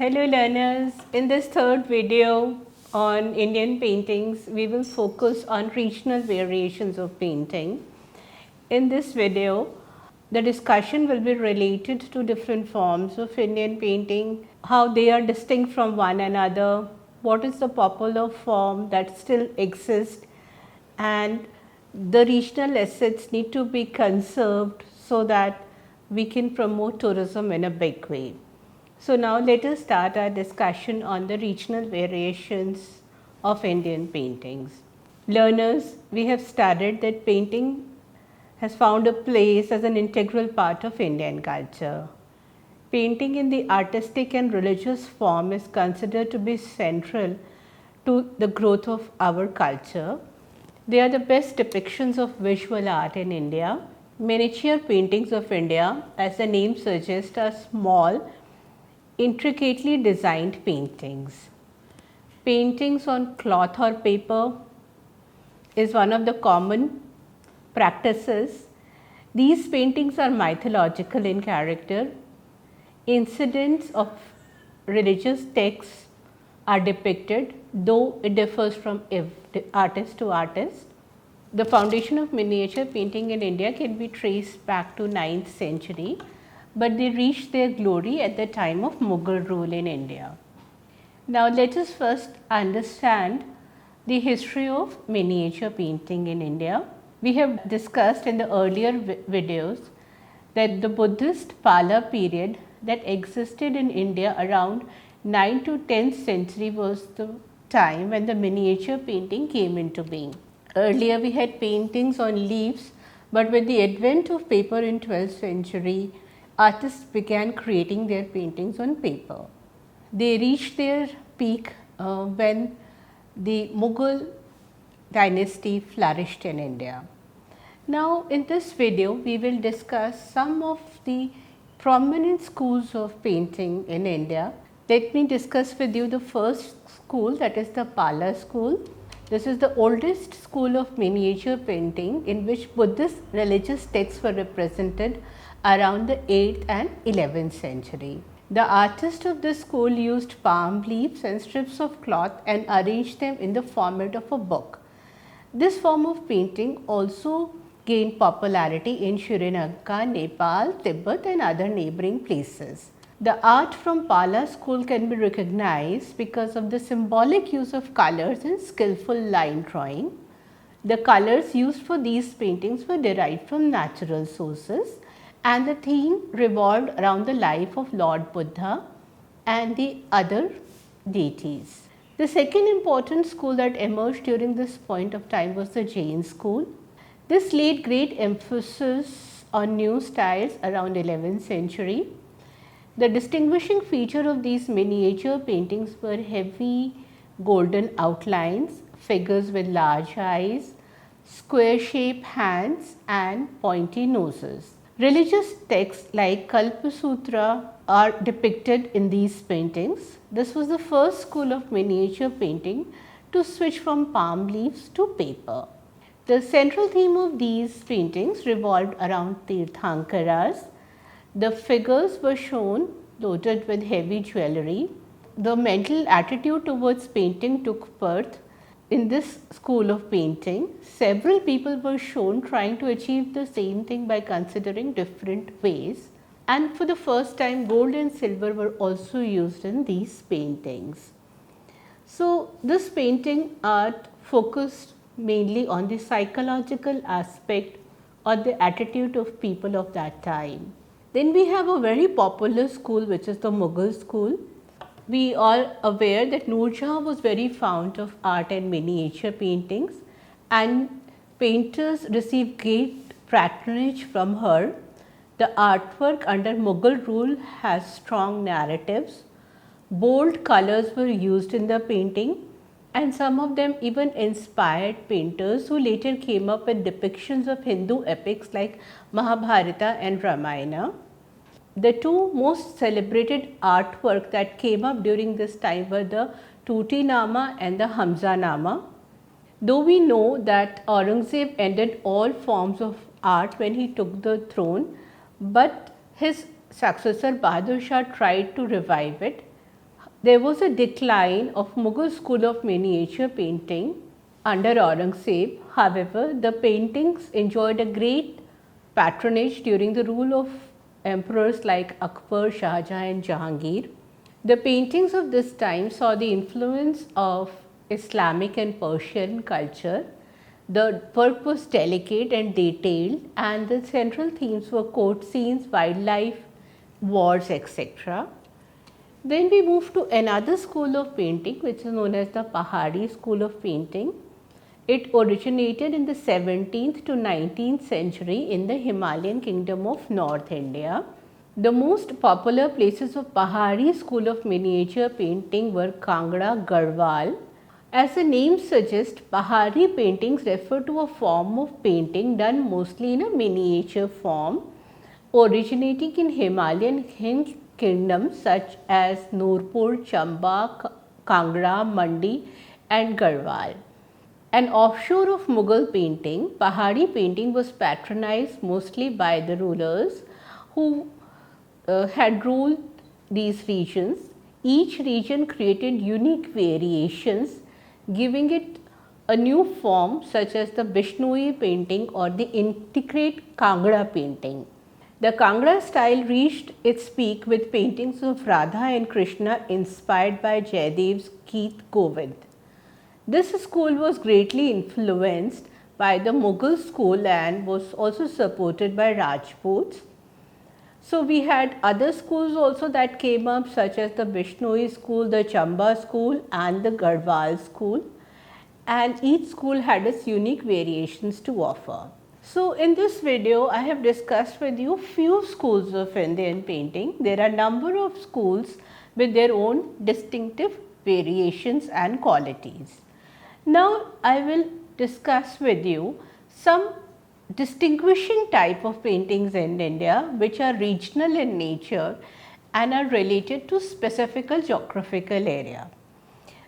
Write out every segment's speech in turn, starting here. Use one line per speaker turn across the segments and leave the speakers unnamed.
Hello learners, in this third video on Indian paintings, we will focus on regional variations of painting. In this video, the discussion will be related to different forms of Indian painting, how they are distinct from one another, what is the popular form that still exists, and the regional assets need to be conserved so that we can promote tourism in a big way. So now let us start our discussion on the regional variations of Indian paintings. Learners, we have studied that painting has found a place as an integral part of Indian culture. Painting in the artistic and religious form is considered to be central to the growth of our culture. They are the best depictions of visual art in India. Miniature paintings of India, as the name suggests, are small, intricately designed paintings. Paintings on cloth or paper is one of the common practices. These paintings are mythological in character. Incidents of religious texts are depicted, though it differs from artist to artist. The foundation of miniature painting in India can be traced back to 9th century, but they reached their glory at the time of Mughal rule in India. Now let us first understand the history of miniature painting in India. We have discussed in the earlier videos that the Buddhist Pala period that existed in India around 9th to 10th century was the time when the miniature painting came into being. Earlier we had paintings on leaves, but with the advent of paper in 12th century, artists began creating their paintings on paper. They reached their peak when the Mughal dynasty flourished in India. Now in this video we will discuss some of the prominent schools of painting in India. Let me discuss with you the first school, that is the Pala school. This is the oldest school of miniature painting in which Buddhist religious texts were represented around the 8th and 11th century. The artists of this school used palm leaves and strips of cloth and arranged them in the format of a book. This form of painting also gained popularity in Sri Lanka, Nepal, Tibet and other neighboring places. The art from Pala school can be recognized because of the symbolic use of colors and skillful line drawing. The colors used for these paintings were derived from natural sources, and the theme revolved around the life of Lord Buddha and the other deities. The second important school that emerged during this point of time was the Jain school. This laid great emphasis on new styles around 11th century. The distinguishing feature of these miniature paintings were heavy golden outlines, figures with large eyes, square shaped hands and pointy noses. Religious texts like Kalpa Sutra are depicted in these paintings. This was the first school of miniature painting to switch from palm leaves to paper. The central theme of these paintings revolved around Tirthankaras. The figures were shown loaded with heavy jewelry. The mental attitude towards painting took birth in this school of painting. Several people were shown trying to achieve the same thing by considering different ways, and for the first time gold and silver were also used in these paintings. So this painting art focused mainly on the psychological aspect or the attitude of people of that time. Then we have a very popular school, which is the Mughal school. We are aware that Noor Jahan was very fond of art and miniature paintings, and painters received great patronage from her. The artwork under Mughal rule has strong narratives. Bold colors were used in the painting, and some of them even inspired painters who later came up with depictions of Hindu epics like Mahabharata and Ramayana. The two most celebrated artwork that came up during this time were the Tuti Nama and the Hamza Nama. Though we know that Aurangzeb ended all forms of art when he took the throne, but his successor Bahadur Shah tried to revive it. there was a decline of Mughal school of miniature painting under Aurangzeb. However, the paintings enjoyed a great patronage during the rule of emperors like Akbar, Shah Jahan and Jahangir. The paintings of this time saw the influence of Islamic and Persian culture. The work was delicate and detailed, and the central themes were court scenes, wildlife, wars, etc. Then we move to another school of painting, which is known as the Pahari school of painting. It originated in the 17th to 19th century in the Himalayan kingdom of North India. The most popular places of Pahari school of miniature painting were Kangra, Garhwal. As the name suggests, Pahari paintings refer to a form of painting done mostly in a miniature form, originating in Himalayan kingdoms such as Nurpur, Chamba, Kangra, Mandi and Garhwal. An offshoot of Mughal painting, Pahari painting was patronized mostly by the rulers who had ruled these regions. Each region created unique variations, giving it a new form such as the Bishnoi painting or the intricate Kangra painting. The Kangra style reached its peak with paintings of Radha and Krishna inspired by Jaydev's Geet Govind. This school was greatly influenced by the Mughal school and was also supported by Rajputs. So we had other schools also that came up, such as the Bishnoi school, the Chamba school and the Garhwal school, and each school had its unique variations to offer. So in this video I have discussed with you few schools of Indian painting. There are number of schools with their own distinctive variations and qualities. Now I will discuss with you some distinguishing type of paintings in India which are regional in nature and are related to specific geographical area.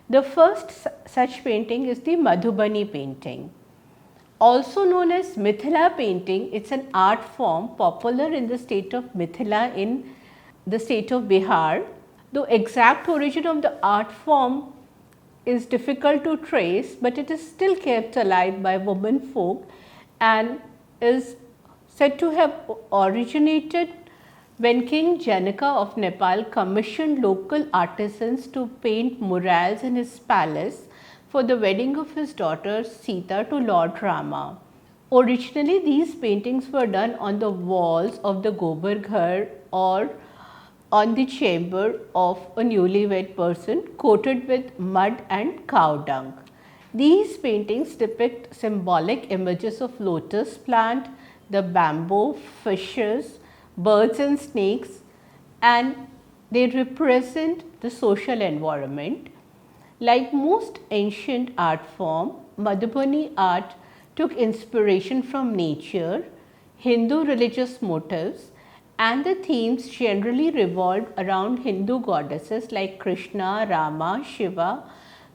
The first such painting is the Madhubani painting. Also known as Mithila painting, it is an art form popular in the state of Mithila in the state of Bihar. The exact origin of the art form is difficult to trace, but it is still kept alive by women folk and is said to have originated when King Janaka of Nepal commissioned local artisans to paint murals in his palace for the wedding of his daughter Sita to Lord Rama. Originally, these paintings were done on the walls of the Gobar Ghar or on the chamber of a newlywed person, coated with mud and cow dung. These paintings depict symbolic images of lotus plant, the bamboo, fishes, birds and snakes, and they represent the social environment. Like most ancient art form, Madhubani art took inspiration from nature, Hindu religious motifs, and the themes generally revolved around Hindu goddesses like Krishna, Rama, Shiva,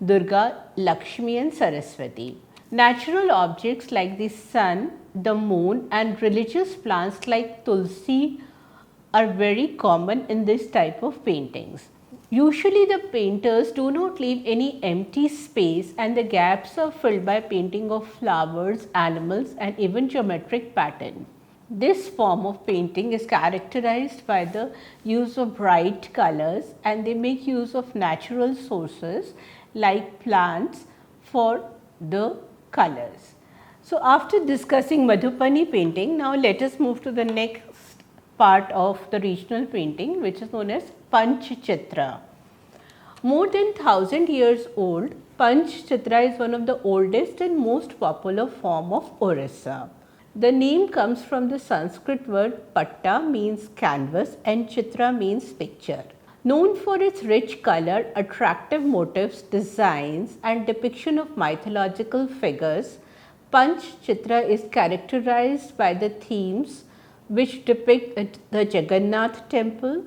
Durga, Lakshmi and Saraswati. Natural objects like the sun, the moon and religious plants like Tulsi are very common in this type of paintings. Usually the painters do not leave any empty space and the gaps are filled by painting of flowers, animals and even geometric pattern. This form of painting is characterized by the use of bright colors and they make use of natural sources like plants for the colors. So after discussing Madhubani painting, now let us move to the next part of the regional painting, which is known as Panchchitra. More than 1000 years old, Panchchitra is one of the oldest and most popular form of Orissa. The name comes from the Sanskrit word patta means canvas and chitra means picture. Known for its rich color, attractive motifs, designs and depiction of mythological figures, Panchchitra is characterized by the themes which depict the Jagannath temple,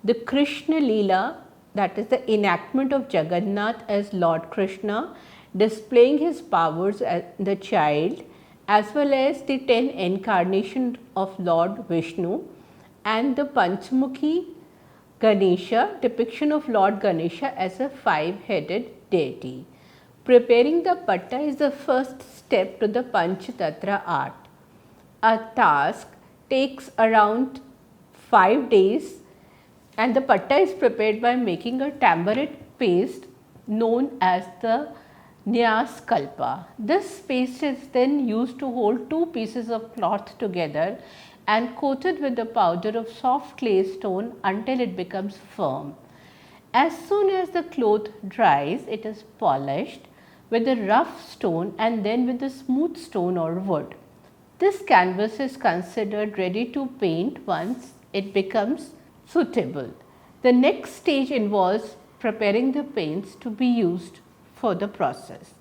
the Krishna Leela, that is the enactment of Jagannath as Lord Krishna, displaying his powers as the child, as well as the 10 incarnations of Lord Vishnu and the Panchmukhi Ganesha, depiction of Lord Ganesha as a five-headed deity. Preparing the patta is the first step to the Panchatattva art. A task takes around 5 days and the patta is prepared by making a tamarind paste known as the Nyas Kalpa. This paste is then used to hold two pieces of cloth together and coated with the powder of soft clay stone until it becomes firm. As soon as the cloth dries, it is polished with a rough stone and then with a smooth stone or wood. This canvas is considered ready to paint once it becomes suitable. The next stage involves preparing the paints to be used for the process.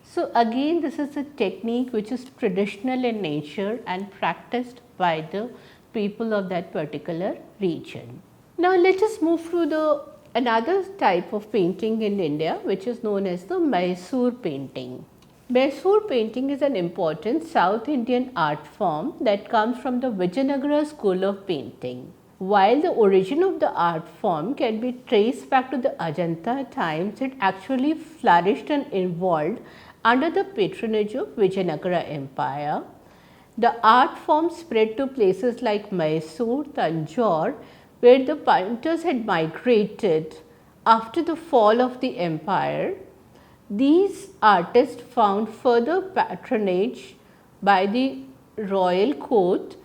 So again, this is a technique which is traditional in nature and practiced by the people of that particular region. Now let us move to the another type of painting in India, which is known as the Mysore painting. Mysore painting is an important South Indian art form that comes from the Vijayanagara school of painting. While the origin of the art form can be traced back to the Ajanta times, it actually flourished and evolved under the patronage of Vijayanagara Empire. The art form spread to places like Mysore, Tanjore, where the painters had migrated after the fall of the empire. These artists found further patronage by the royal court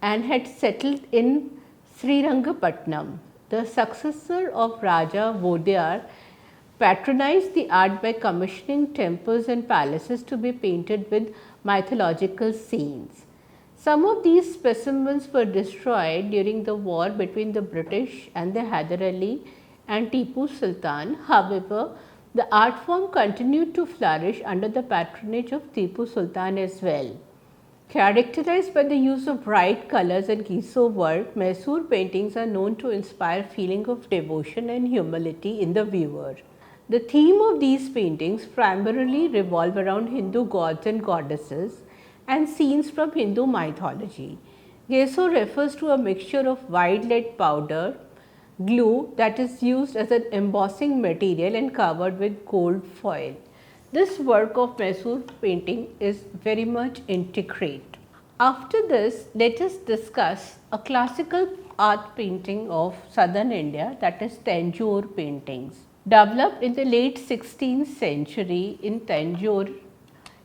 and had settled in Srirangapatnam. The successor of Raja Vodiyar patronized the art by commissioning temples and palaces to be painted with mythological scenes. Some of these specimens were destroyed during the war between the British and the Hyder Ali and Tipu Sultan. However, the art form continued to flourish under the patronage of Tipu Sultan as well. Characterized by the use of bright colors and gesso work, Mysore paintings are known to inspire feeling of devotion and humility in the viewer. The theme of these paintings primarily revolve around Hindu gods and goddesses and scenes from Hindu mythology. Gesso refers to a mixture of white lead powder, glue that is used as an embossing material and covered with gold foil. This work of Mysore painting is very much intricate. After this, let us discuss a classical art painting of southern India, that is Tanjore paintings. Developed in the late 16th century in Tanjore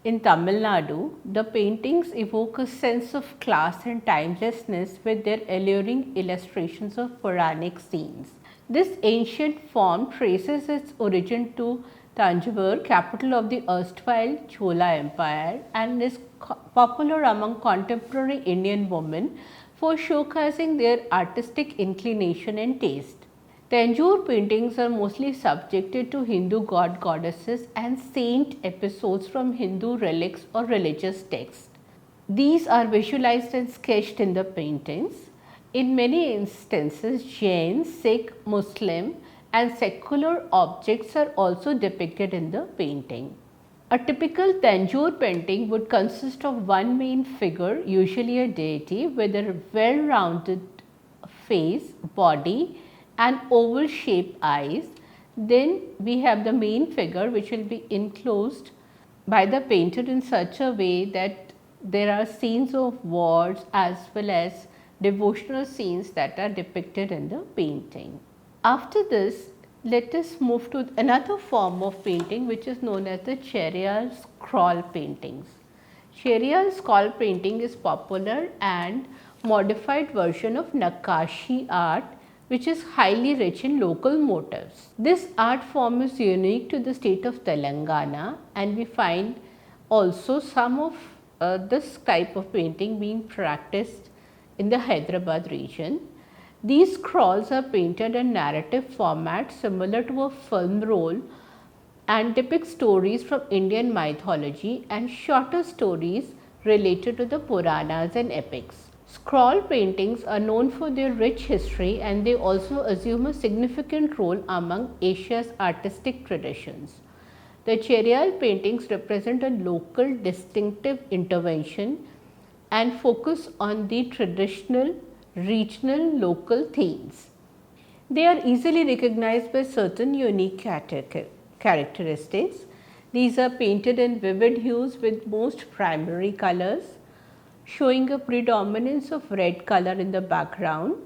in Tamil Nadu, the paintings evoke a sense of class and timelessness with their alluring illustrations of Puranic scenes. This ancient form traces its origin to Tanjore, capital of the erstwhile Chola Empire, and is popular among contemporary Indian women for showcasing their artistic inclination and taste. Tanjore paintings are mostly subjected to Hindu god goddesses and saint episodes from Hindu relics or religious texts. These are visualized and sketched in the paintings. In many instances, Jain, Sikh, Muslim and secular objects are also depicted in the painting. A typical Tanjore painting would consist of one main figure, usually a deity, with a well-rounded face, body and oval shaped eyes. Then we have the main figure, which will be enclosed by the painter in such a way that there are scenes of wars as well as devotional scenes that are depicted in the painting. After this, let us move to another form of painting, which is known as the Cherryal scroll paintings. Cherryal scroll painting is popular and modified version of Nakashi art, which is highly rich in local motifs. This art form is unique to the state of Telangana, and we find also some of this type of painting being practiced in the Hyderabad region. These scrolls are painted in narrative format similar to a film roll and depict stories from Indian mythology and shorter stories related to the Puranas and epics. Scroll paintings are known for their rich history, and they also assume a significant role among Asia's artistic traditions. The Cherryal paintings represent a local distinctive intervention and focus on the traditional, regional, local themes. They are easily recognized by certain unique characteristics. These are painted in vivid hues with most primary colors, showing a predominance of red color in the background.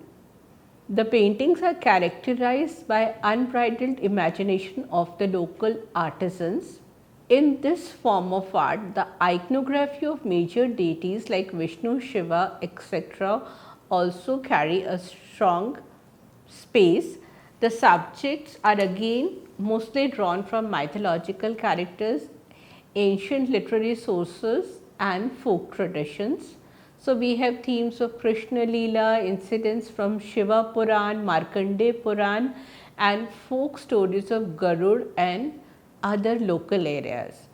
The paintings are characterized by unbridled imagination of the local artisans. In this form of art, the iconography of major deities like Vishnu, Shiva, etc. also carry a strong space. The subjects are again mostly drawn from mythological characters, ancient literary sources and folk traditions. So, we have themes of Krishna Leela, incidents from Shiva Puran, Markandeya Puran and folk stories of Garud and other local areas.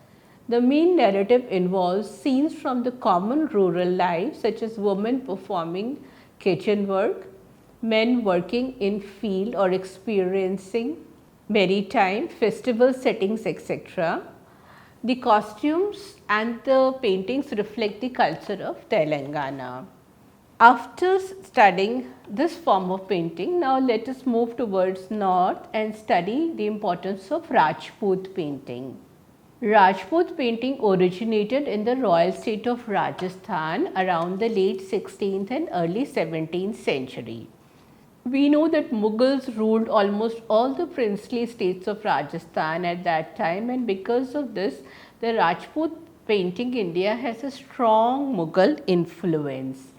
The main narrative involves scenes from the common rural life such as women performing kitchen work, men working in field or experiencing maritime festival settings, etc. The costumes and the paintings reflect the culture of Telangana. After studying this form of painting, now let us move towards north and study the importance of Rajput painting. Rajput painting originated in the royal state of Rajasthan around the late 16th and early 17th century. We know that Mughals ruled almost all the princely states of Rajasthan at that time, and because of this, the Rajput painting India has a strong Mughal influence.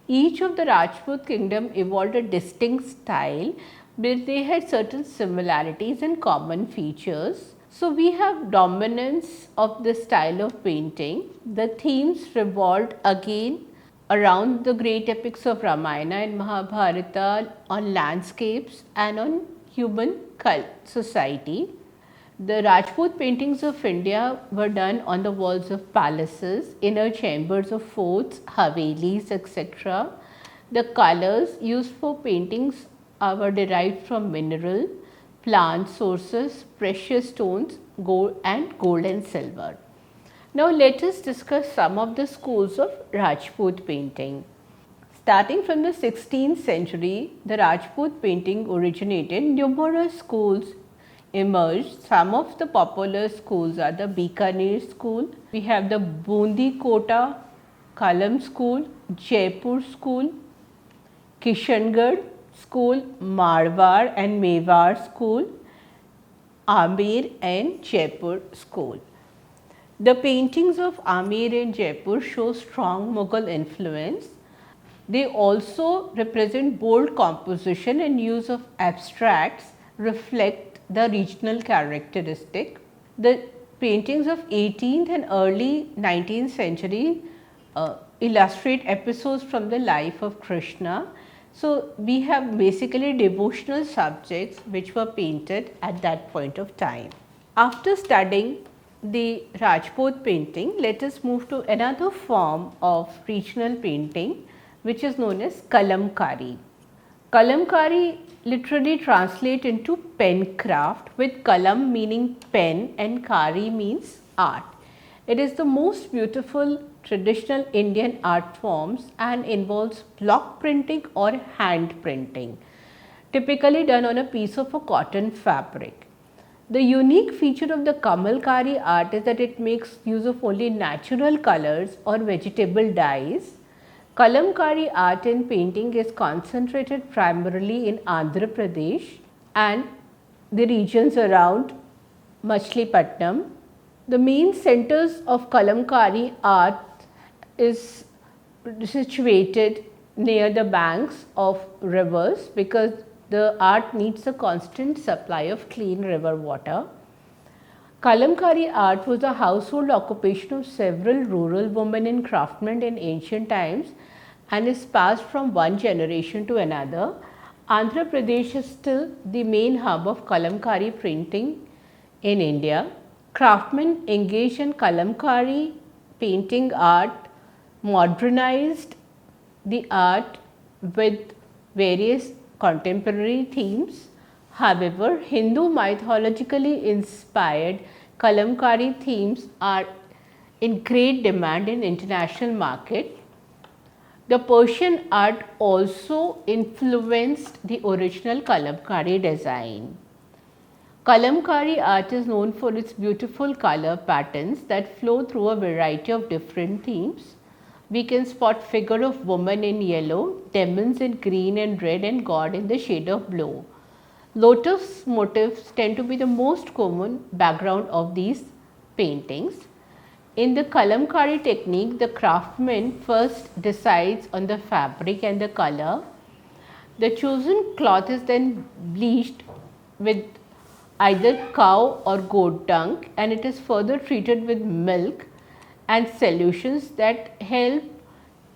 Each of the Rajput kingdom evolved a distinct style, but they had certain similarities and common features. So, we have dominance of the style of painting. The themes revolved again around the great epics of Ramayana and Mahabharata, on landscapes and on human society. The Rajput paintings of India were done on the walls of palaces, inner chambers of forts, havelis, etc. The colors used for paintings were derived from mineral, plant sources, precious stones, gold and silver. Now, let us discuss some of the schools of Rajput painting. Starting from the 16th century, the Rajput painting originated. Numerous schools emerged. Some of the popular schools are the Bikaner school, we have the Bundi Kota, Kalam school, Jaipur school, Kishangarh school, Marwar and Mewar school, Amer and Jaipur school. The paintings of Amer and Jaipur show strong Mughal influence. They also represent bold composition and use of abstracts reflect the regional characteristic. The paintings of 18th and early 19th century illustrate episodes from the life of Krishna. So, we have basically devotional subjects which were painted at that point of time. After studying the Rajput painting, let us move to another form of regional painting which is known as Kalamkari. Kalamkari literally translate into pen craft, with kalam meaning pen and kari means art. It is the most beautiful traditional Indian art forms and involves block printing or hand printing, typically done on a piece of a cotton fabric. The unique feature of the Kalamkari art is that it makes use of only natural colors or vegetable dyes. Kalamkari art and painting is concentrated primarily in Andhra Pradesh and the regions around Machilipatnam. The main centers of Kalamkari art is situated near the banks of rivers because the art needs a constant supply of clean river water. Kalamkari art was a household occupation of several rural women and craftsmen in ancient times and is passed from one generation to another. Andhra Pradesh is still the main hub of Kalamkari printing in India. Craftsmen engaged in Kalamkari painting art modernized the art with various contemporary themes. However, Hindu mythologically inspired Kalamkari themes are in great demand in international market. The Persian art also influenced the original Kalamkari design. Kalamkari art is known for its beautiful color patterns that flow through a variety of different themes. We can spot figure of woman in yellow, demons in green and red, and god in the shade of blue. Lotus motifs tend to be the most common background of these paintings. In the Kalamkari technique, the craftsman first decides on the fabric and the color. The chosen cloth is then bleached with either cow or goat dung, and it is further treated with milk and solutions that help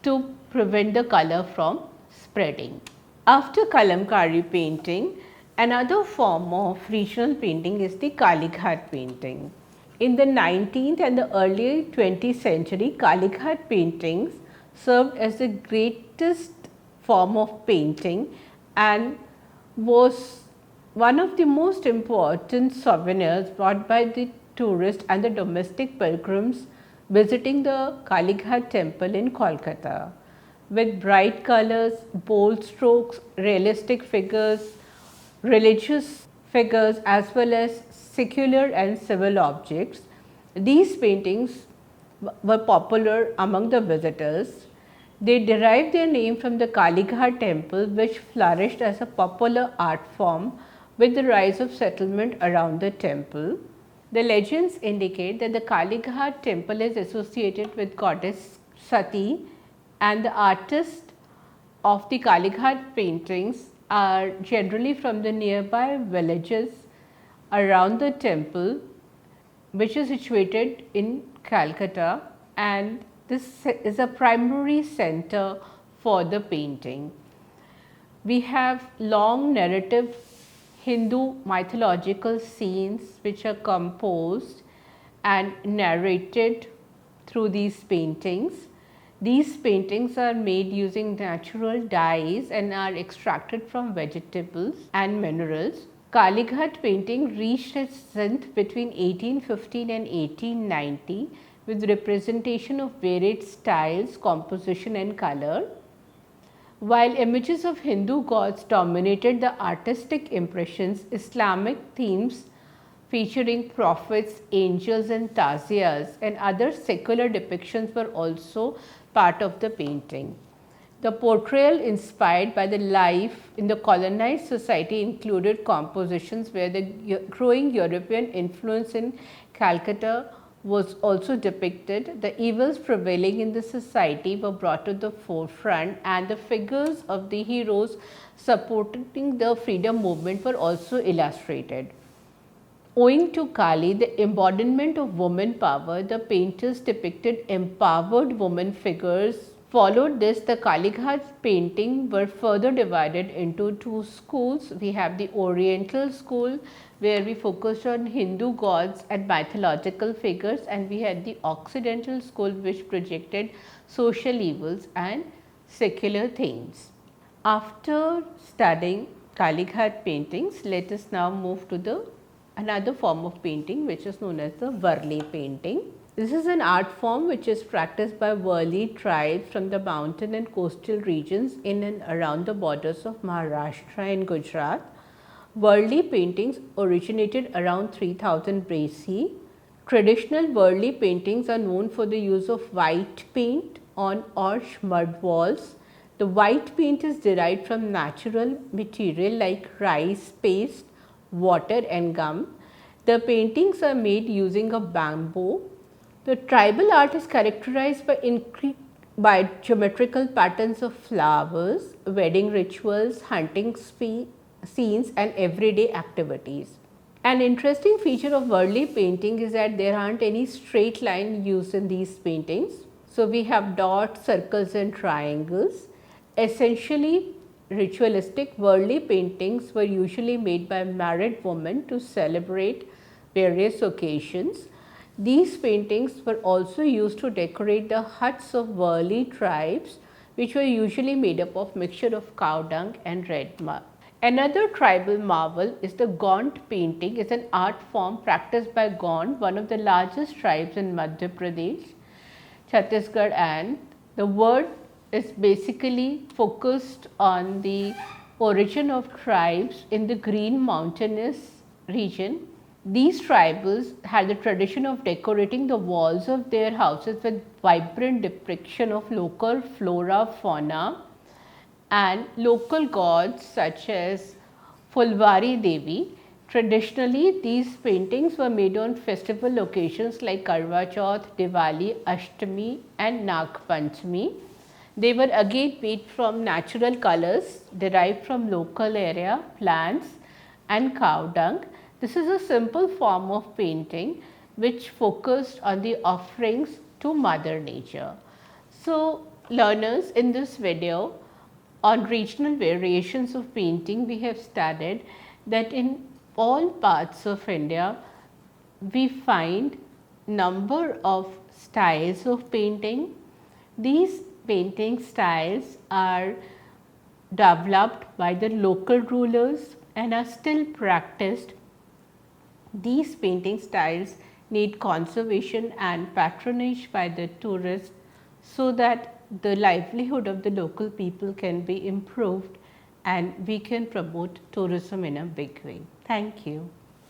to prevent the color from spreading. After Kalamkari painting, another form of regional painting is the Kalighat painting. In the 19th and the early 20th century, Kalighat paintings served as the greatest form of painting and was one of the most important souvenirs brought by the tourists and the domestic pilgrims visiting the Kalighat temple in Kolkata. With bright colors, bold strokes, realistic figures, religious figures, as well as secular and civil objects, these paintings were popular among the visitors. They derived their name from the Kalighat temple, which flourished as a popular art form with the rise of settlement around the temple. The legends indicate that the Kalighat temple is associated with goddess Sati, and the artists of the Kalighat paintings are generally from the nearby villages around the temple, which is situated in Calcutta, and this is a primary center for the painting. We have long narrative Hindu mythological scenes which are composed and narrated through these paintings. These paintings are made using natural dyes and are extracted from vegetables and minerals. Kalighat painting reached its zenith between 1815 and 1890 with representation of varied styles, composition and color. While images of Hindu gods dominated the artistic impressions, Islamic themes featuring prophets, angels and tazias and other secular depictions were also part of the painting. The portrayal inspired by the life in the colonized society included compositions where the growing European influence in Calcutta was also depicted. The evils prevailing in the society were brought to the forefront, and the figures of the heroes supporting the freedom movement were also illustrated. Owing to Kali, the embodiment of woman power, the painters depicted empowered woman figures. Followed this, the Kalighat painting were further divided into two schools. We have the Oriental school, where we focused on Hindu gods and mythological figures, and we had the Occidental school, which projected social evils and secular themes. After studying Kalighat paintings, let us now move to another form of painting, which is known as the Varli painting. This is an art form which is practiced by Varli tribes from the mountain and coastal regions in and around the borders of Maharashtra and Gujarat. Varli paintings originated around 3000 BC. Traditional Varli paintings are known for the use of white paint on arch mud walls. The white paint is derived from natural material like rice paste, water and gum. The paintings are made using a bamboo. The tribal art is characterized by geometrical patterns of flowers, wedding rituals, hunting scenes and everyday activities. An interesting feature of Varli painting is that there aren't any straight line used in these paintings. So, we have dots, circles and triangles. Essentially ritualistic, Varli paintings were usually made by married women to celebrate various occasions. These paintings were also used to decorate the huts of Varli tribes, which were usually made up of mixture of cow dung and red mud. Another tribal marvel is the Gond painting. It's an art form practiced by Gond, one of the largest tribes in Madhya Pradesh, Chhattisgarh, and the word is basically focused on the origin of tribes in the Green Mountainous region. These tribals had the tradition of decorating the walls of their houses with vibrant depiction of local flora, fauna and local gods such as Fulvari Devi. Traditionally, these paintings were made on festival occasions like Karwa Chauth, Diwali, Ashtami and Nag Panchami. They were again made from natural colors derived from local area, plants and cow dung. This is a simple form of painting which focused on the offerings to Mother Nature. So, learners, in this video on regional variations of painting, we have studied that in all parts of India, we find number of styles of painting. These painting styles are developed by the local rulers and are still practiced. These painting styles need conservation and patronage by the tourists so that the livelihood of the local people can be improved and we can promote tourism in a big way. Thank you.